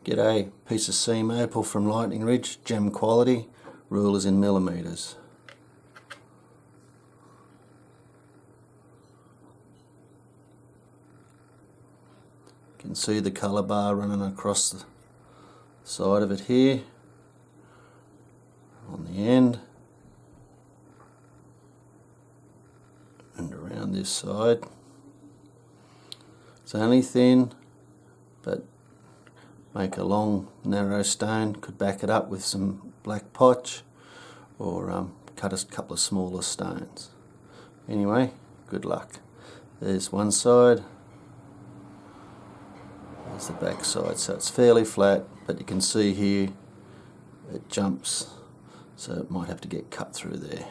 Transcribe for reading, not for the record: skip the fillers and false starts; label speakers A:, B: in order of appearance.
A: G'day, piece of seam opal from Lightning Ridge, gem quality, rule is in millimetres. You can see the colour bar running across the side of it here, on the end, and around this side. It's only thin, but make a long narrow stone, could back it up with some black potch, or cut a couple of smaller stones. Anyway, good luck. There's one side, there's the back side, so it's fairly flat, but you can see here it jumps, so it might have to get cut through there.